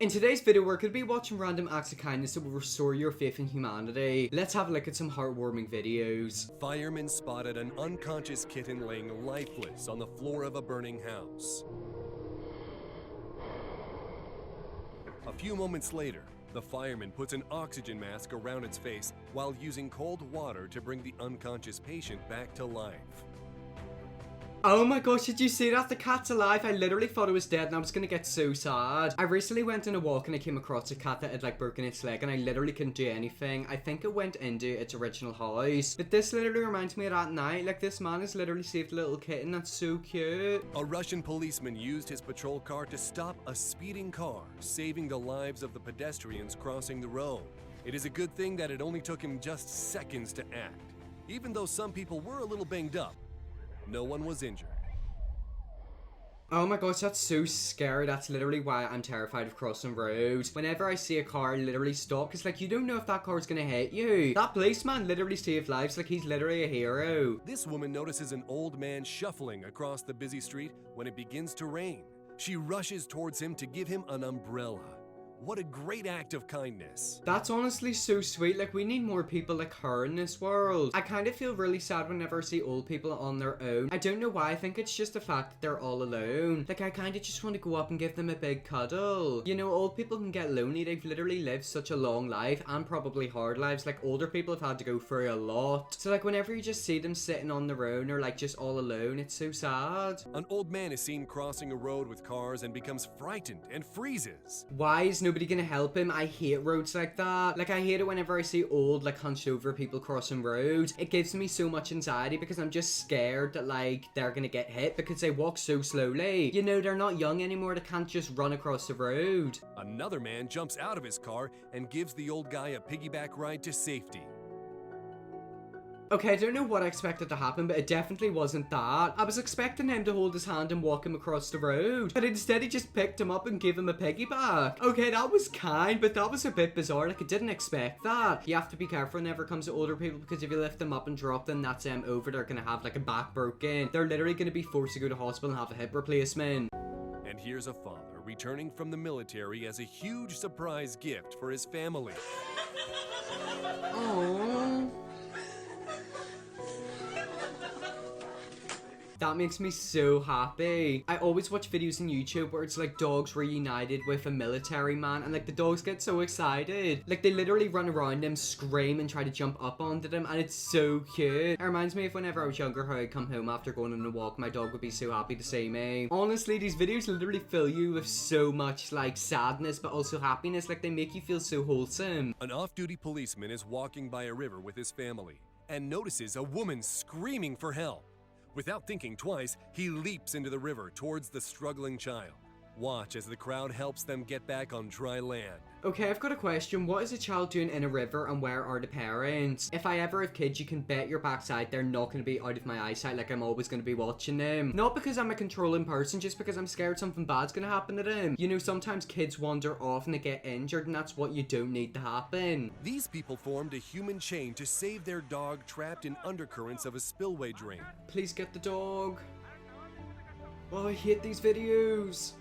In today's video, we're going to be watching random acts of kindness that will restore your faith in humanity. Let's have a look at some heartwarming videos. Fireman spotted an unconscious kitten laying lifeless on the floor of a burning house. A few moments later, the fireman puts an oxygen mask around its face while using cold water to bring the unconscious patient back to life. Oh my gosh, did you see that? The cat's alive. I literally thought it was dead and I was gonna get so sad. I recently went on a walk and I came across a cat that had broken its leg and I literally couldn't do anything. I think it went into its original house. But this literally reminds me of that night. This man has literally saved a little kitten. That's so cute. A Russian policeman used his patrol car to stop a speeding car, saving the lives of the pedestrians crossing the road. It is a good thing that it only took him just seconds to act. Even though some people were a little banged up, no one was injured. Oh my gosh, that's so scary. That's literally why I'm terrified of crossing roads. Whenever I see a car, I literally stop because you don't know if that car's gonna hit you. That policeman literally saved lives. He's literally a hero. This woman notices an old man shuffling across the busy street when it begins to rain. She rushes towards him to give him an umbrella. What a great act of kindness. That's honestly so sweet. We need more people like her in this world. I kind of feel really sad whenever I see old people on their own. I don't know why. I think it's just the fact that they're all alone. I kind of just want to go up and give them a big cuddle. You know, old people can get lonely. They've literally lived such a long life and probably hard lives. Older people have had to go through a lot. So whenever you just see them sitting on their own or just all alone, it's so sad. An old man is seen crossing a road with cars and becomes frightened and freezes. Why is nobody gonna help him? I hate roads like that. I hate it whenever I see old, hunched over people crossing roads. It gives me so much anxiety because I'm just scared that, they're gonna get hit because they walk so slowly. You know, they're not young anymore. They can't just run across the road. Another man jumps out of his car and gives the old guy a piggyback ride to safety. Okay, I don't know what I expected to happen, but it definitely wasn't that. I was expecting him to hold his hand and walk him across the road, but instead he just picked him up and gave him a piggyback. Okay, that was kind, but that was a bit bizarre. I didn't expect that. You have to be careful whenever it comes to older people because if you lift them up and drop them, that's over. They're gonna have a back broken. They're literally gonna be forced to go to hospital and have a hip replacement. And here's a father returning from the military as a huge surprise gift for his family. Aww. That makes me so happy. I always watch videos on YouTube where it's dogs reunited with a military man and the dogs get so excited. They literally run around them, scream and try to jump up onto them and it's so cute. It reminds me of whenever I was younger how I'd come home after going on a walk. My dog would be so happy to see me. Honestly, these videos literally fill you with so much sadness but also happiness. They make you feel so wholesome. An off-duty policeman is walking by a river with his family and notices a woman screaming for help. Without thinking twice, he leaps into the river towards the struggling child. Watch as the crowd helps them get back on dry land. Okay, I've got a question. What is a child doing in a river and where are the parents? If I ever have kids, you can bet your backside they're not going to be out of my eyesight. I'm always going to be watching them. Not because I'm a controlling person, just because I'm scared something bad's going to happen to them. You know, sometimes kids wander off and they get injured and that's what you don't need to happen. These people formed a human chain to save their dog trapped in undercurrents of a spillway drain. Please get the dog. Oh, I hate these videos.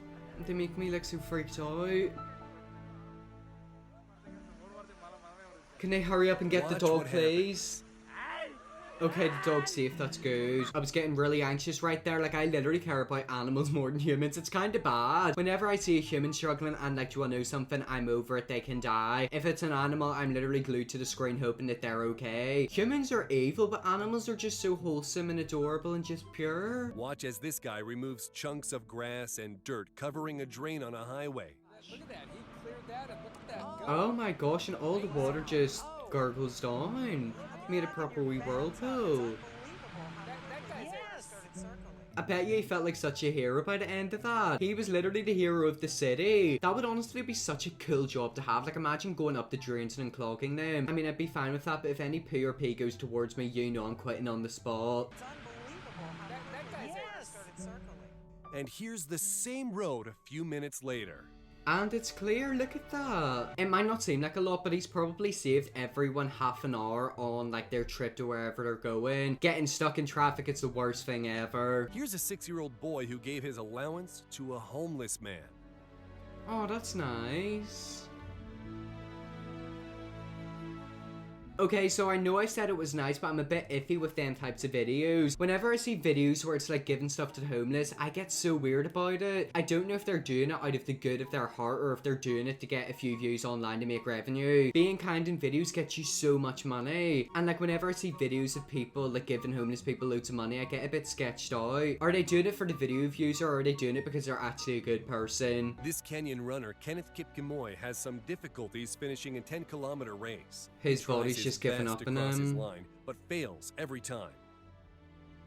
They make me so freaked out. Can they hurry up and get the dog, please? Okay, the dog's safe, that's good. I was getting really anxious right there. I literally care about animals more than humans. It's kind of bad. Whenever I see a human struggling and do you want to know something? I'm over it, they can die. If it's an animal, I'm literally glued to the screen hoping that they're okay. Humans are evil, but animals are just so wholesome and adorable and just pure. Watch as this guy removes chunks of grass and dirt covering a drain on a highway. Look at that, he cleared that and look at that. Oh my gosh, and all the water just gurgles down. Made a proper wee whirlpool. I bet you he felt like such a hero by the end of that. He was literally the hero of the city. That would honestly be such a cool job to have. Imagine going up the drains and unclogging them. I mean, I'd be fine with that, but if any poo or pee goes towards me, you know I'm quitting on the spot. And here's the same road a few minutes later. And it's clear, look at that. It might not seem like a lot, but he's probably saved everyone half an hour on their trip to wherever they're going. Getting stuck in traffic, it's the worst thing ever. Here's a 6-year-old boy who gave his allowance to a homeless man. Oh, that's nice. Okay, so I know I said it was nice, but I'm a bit iffy with them types of videos. Whenever I see videos where it's like giving stuff to the homeless, I get so weird about it. I don't know if they're doing it out of the good of their heart or if they're doing it to get a few views online to make revenue. Being kind in videos gets you so much money. And like whenever I see videos of people like giving homeless people loads of money, I get a bit sketched out. Are they doing it for the video views or are they doing it because they're actually a good person? This Kenyan runner, Kenneth Kipkemoi, has some difficulties finishing a 10-kilometer race. His He tries body's his just giving best up to on cross his him. line, but fails every time.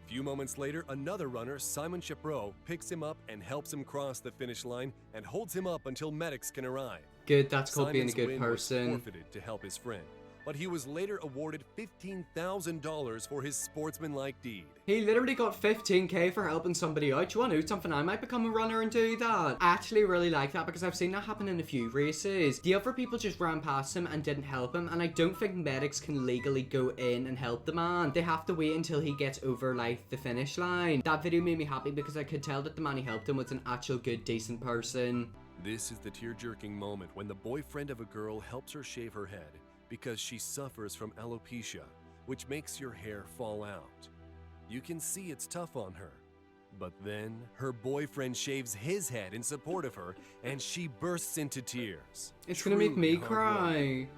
A few moments later, another runner, Simon Chapreau, picks him up and helps him cross the finish line and holds him up until medics can arrive. Good, that's called being a Simon's good win was person. forfeited to help his friend, but he was later awarded $15,000 for his sportsmanlike deed. He literally got 15k for helping somebody out. Do you want to know something? I might become a runner and do that. I actually really like that because I've seen that happen in a few races. The other people just ran past him and didn't help him, and I don't think medics can legally go in and help the man. They have to wait until he gets over like the finish line. That video made me happy because I could tell that the man he helped him was an actual good, decent person. This is the tear-jerking moment when the boyfriend of a girl helps her shave her head because she suffers from alopecia, which makes your hair fall out. You can see it's tough on her. But then her boyfriend shaves his head in support of her and she bursts into tears. It's gonna make me Truly heartwarming. cry.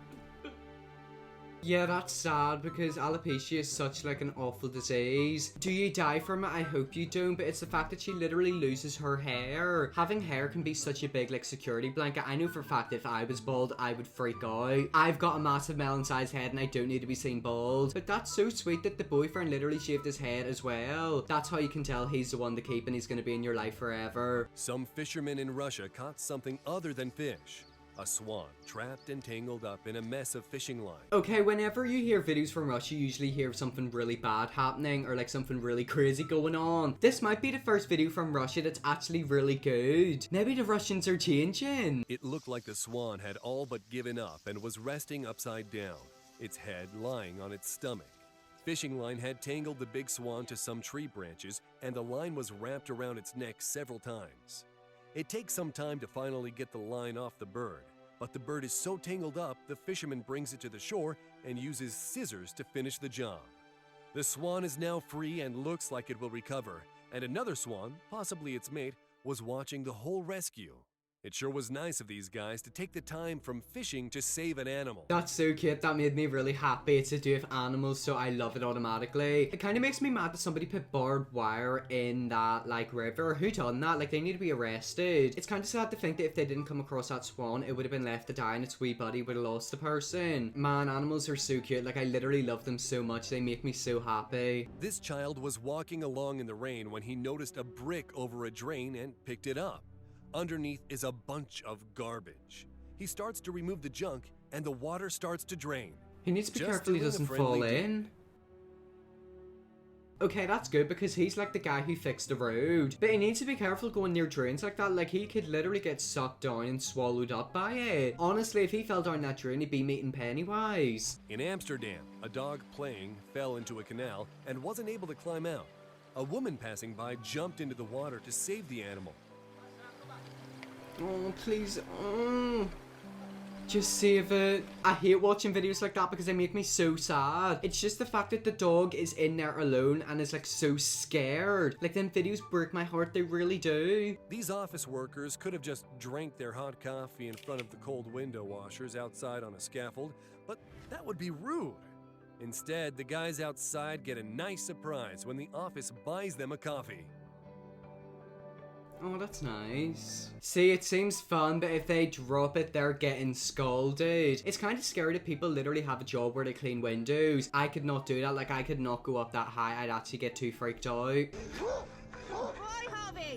Yeah, that's sad because alopecia is such like an awful disease. Do you die from it? I hope you don't, but it's the fact that she literally loses her hair. Having hair can be such a big like security blanket. I know for a fact if I was bald, I would freak out. I've got a massive melon-sized head and I don't need to be seen bald. But that's so sweet that the boyfriend literally shaved his head as well. That's how you can tell he's the one to keep and he's gonna be in your life forever. Some fishermen in Russia caught something other than fish. A swan, trapped and tangled up in a mess of fishing line. Okay, whenever you hear videos from Russia, you usually hear something really bad happening or like something really crazy going on. This might be the first video from Russia that's actually really good. Maybe the Russians are changing. It looked like the swan had all but given up and was resting upside down, its head lying on its stomach. Fishing line had tangled the big swan to some tree branches and the line was wrapped around its neck several times. It takes some time to finally get the line off the bird, but the bird is so tangled up, the fisherman brings it to the shore and uses scissors to finish the job. The swan is now free and looks like it will recover, and another swan, possibly its mate, was watching the whole rescue. It sure was nice of these guys to take the time from fishing to save an animal. That's so cute. That made me really happy. It's to do with animals, so I love it automatically. It kind of makes me mad that somebody put barbed wire in that like river. Who done that? Like they need to be arrested. It's kind of sad to think that if they didn't come across that swan, it would have been left to die and its wee buddy would have lost the person. Man, animals are so cute. Like I literally love them so much. They make me so happy. This child was walking along in the rain when he noticed a brick over a drain and picked it up. Underneath is a bunch of garbage. He starts to remove the junk and the water starts to drain. He needs to be Just careful he doing a doesn't friendly fall deed. in. Okay, that's good because he's like the guy who fixed the road. But he needs to be careful going near drains like that. Like he could literally get sucked down and swallowed up by it. Honestly, if he fell down that drain, he'd be meeting Pennywise. In Amsterdam, a dog playing fell into a canal and wasn't able to climb out. A woman passing by jumped into the water to save the animal. Oh, please. Oh. Just save it. I hate watching videos like that because they make me so sad. It's just the fact that the dog is in there alone and is like so scared. Like them videos break my heart, they really do. These office workers could have just drank their hot coffee in front of the cold window washers outside on a scaffold, but that would be rude. Instead, the guys outside get a nice surprise when the office buys them a coffee. Oh, that's nice. See, it seems fun, but if they drop it, they're getting scolded. It's kind of scary that people literally have a job where they clean windows. I could not do that. Like, I could not go up that high. I'd actually get too freaked out.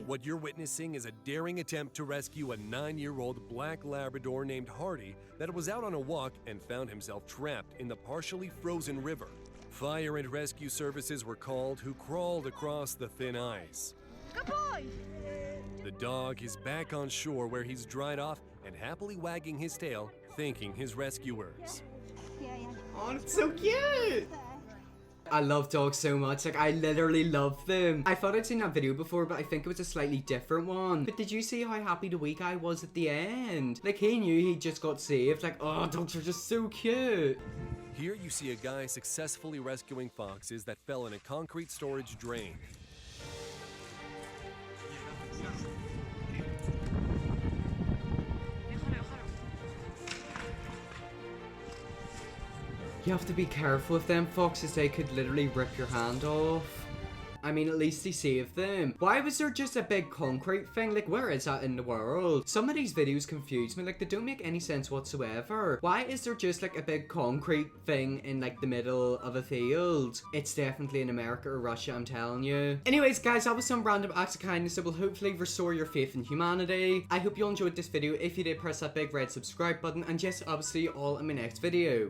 What you're witnessing is a daring attempt to rescue a 9-year-old black Labrador named Hardy that was out on a walk and found himself trapped in the partially frozen river. Fire and rescue services were called, who crawled across the thin ice. Good boy! The dog is back on shore where he's dried off and happily wagging his tail, thanking his rescuers. Yeah. Oh, it's so cute! I love dogs so much. Like, I literally love them. I thought I'd seen that video before, but I think it was a slightly different one. But did you see how happy the wee guy was at the end? Like, he knew he just got saved. Like, oh, dogs are just so cute. Here you see a guy successfully rescuing foxes that fell in a concrete storage drain. You have to be careful with them foxes. They could literally rip your hand off. I mean, at least he saved them. Why was there just a big concrete thing? Like, where is that in the world? Some of these videos confuse me. Like, they don't make any sense whatsoever. Why is there just, like, a big concrete thing in, like, the middle of a field? It's definitely in America or Russia, I'm telling you. Anyways, guys, that was some random acts of kindness that will hopefully restore your faith in humanity. I hope you all enjoyed this video. If you did, press that big red subscribe button. And yes, I'll see you all in my next video.